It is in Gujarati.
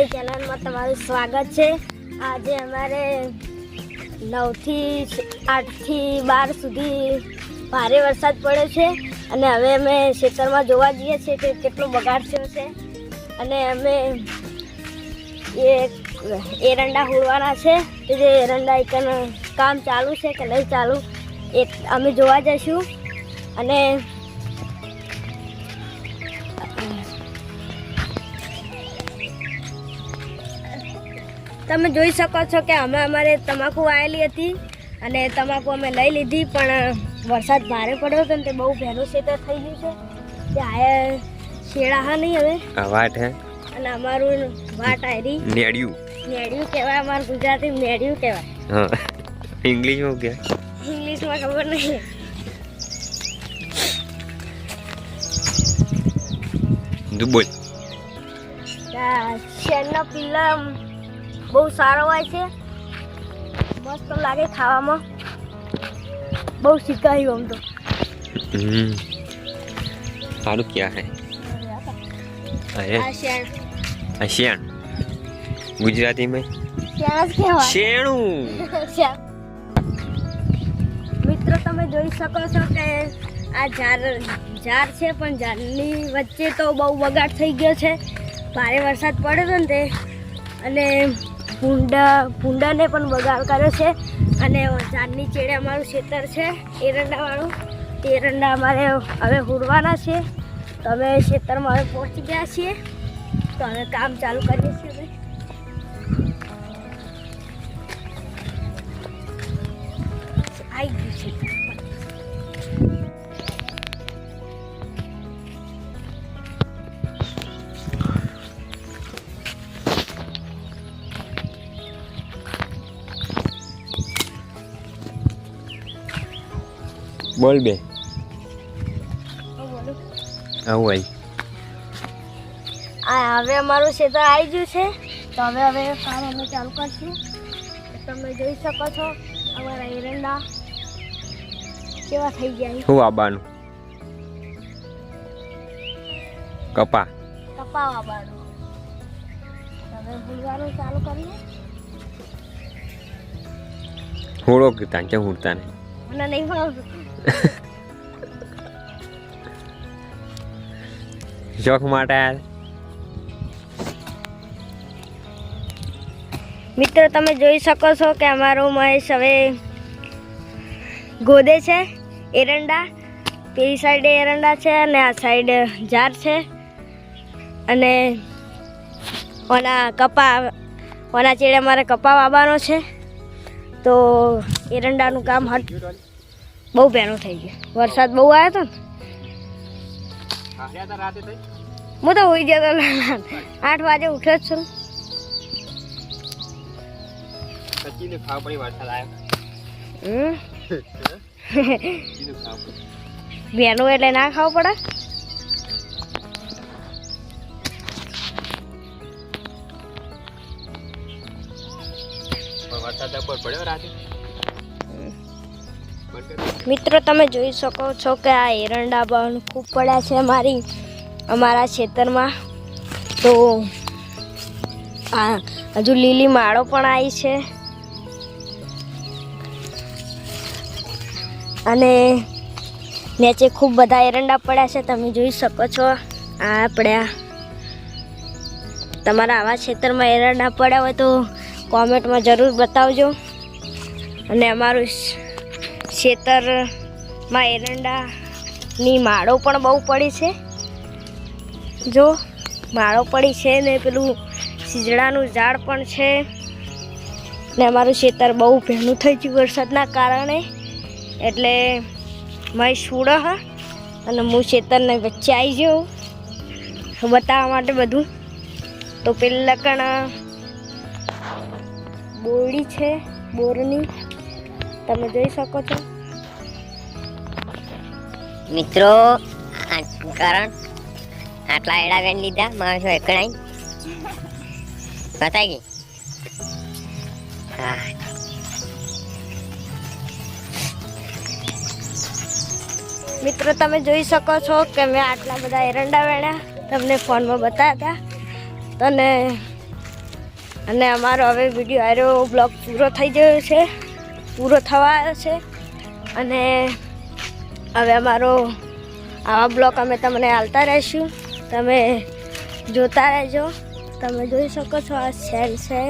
અમારી ચેનલમાં તમારું સ્વાગત છે। આજે અમારે 9 થી 8 થી 12 સુધી ભારે વરસાદ પડ્યો છે અને હવે અમે ખેતરમાં જોવા જઈએ છીએ કે કેટલો બગાડ થયો છે અને અમે એરંડા હોળવાના છે કે જે એરંડા એકન કામ ચાલુ છે કે નહીં ચાલુ એ અમે જોવા જઈશું। અને તમે જોઈ શકો છો કે અમારે તમાકુ આવેલી હતી અને તમાકુ અમે લઈ લીધી, પણ વરસાદ ભારે પડ્યો હતો ને તે બહુ ભેનું ખેતર થઈ ગયું છે। તે આયા શેડા હા નહીં હવે વાટ હે અને અમારું વાટ આયરી નેડિયું કહેવાય, અમારું ગુજરાતી નેડિયું કહેવાય। હા, ઇંગ્લિશમાં કે ઇંગ્લિશમાં ખબર નહીં। બોલ શેરનો પિલ્લા બહુ સારો હોય છે, મસ્ત લાગે ખાવામાં, બહુ શીખાયું આમ તો। સારું ક્યાં હે શેણ ગુજરાતી में શેણું। મિત્રો તમે જોઈ શકો છો કે આ ઝાડ છે, પણ ઝાડની વચ્ચે તો બહુ બગાડ થઈ ગયો છે। ભારે વરસાદ પડ્યો હતો ને તે અને ભૂંડાને પણ બગાડ કર્યો છે અને ઝાડની ચેડે અમારું ખેતર છે એરંડાવાળું, તે એરંડા અમારે હવે હુરવાના છે। તો અમે ખેતરમાં હવે પહોંચી ગયા છીએ, તો હવે કામ ચાલુ કરીએ છીએ। અમે આવી ગયું છે। બોલ બે હવે અમારું ખેતર આવી ગયું છે, તો હવે કામ અમે ચાલુ કરશું। તમે જોઈ શકો છો અમારા એરંડા કેવા થઈ ગયા। શું આબાનું કપા વાવવાનું, હવે ભૂલવાનું ચાલુ કરીએ। હોળો કે તાંચા ઉડતા નહીં મને નહીં ભાવતું। શોખ માટે મિત્રો તમે જોઈ શકો છો કે અમારો મહેશ હવે ગોદે છે એરંડા, પેલી સાઈડે એરંડા છે અને આ સાઈડ ઝાડ છે અને ઓના ચેડે અમારે કપા વાવવાનો છે। તો એરંડાનું કામ બહુ ભેનું થઈ ગયું, વરસાદ બહુ આવ્યો હતો ને। હું તો હોઈ જતો 8 વાગે ઉઠ્યો જ છું। ભેનું એટલે ના ખાવું પડે। મિત્રો તમે જોઈ શકો છો કે આ એરંડા પણ ખૂબ પડ્યા છે અમારા ખેતરમાં। તો આ હજુ લીલી માળો પણ આવી છે અને નીચે ખૂબ બધા એરંડા પડ્યા છે, તમે જોઈ શકો છો। આ પડ્યા, તમારા આવા ખેતરમાં એરંડા પડ્યા હોય તો કોમેન્ટમાં જરૂર બતાવજો। અને અમારું ખેતરમાં એરંડાની માળો પણ બહુ પડી છે, જો માળો પડી છે ને પેલું શીજડાનું ઝાડ પણ છે ને અમારું ખેતર બહુ ભેનું થઈ ગયું વરસાદના કારણે, એટલે મેં છોડો હા અને હું ખેતરને વચ્ચે આવી જાઉં બતાવવા માટે બધું। તો પેલા કણ બોરડી છે, બોરની તમે જોઈ શકો છો। મિત્રો કારણ આટલા એડા વેન લીધા માણસો એકડાઈ બતાવી ગઈ। હા મિત્રો તમે જોઈ શકો છો કે મેં આટલા બધા એરંડા વેણ્યા, તમને ફોનમાં બતાવ્યા હતા। અને અને અમારો હવે વિડીયો આરો બ્લોગ પૂરો થઈ ગયો છે, પૂરો થવા આવ્યો છે. અને હવે અમારો આવા બ્લોગ અમે તમને આલતા રહીશું, તમે જોતા રહેજો. તમે જોઈ શકો છો આ શેર છે.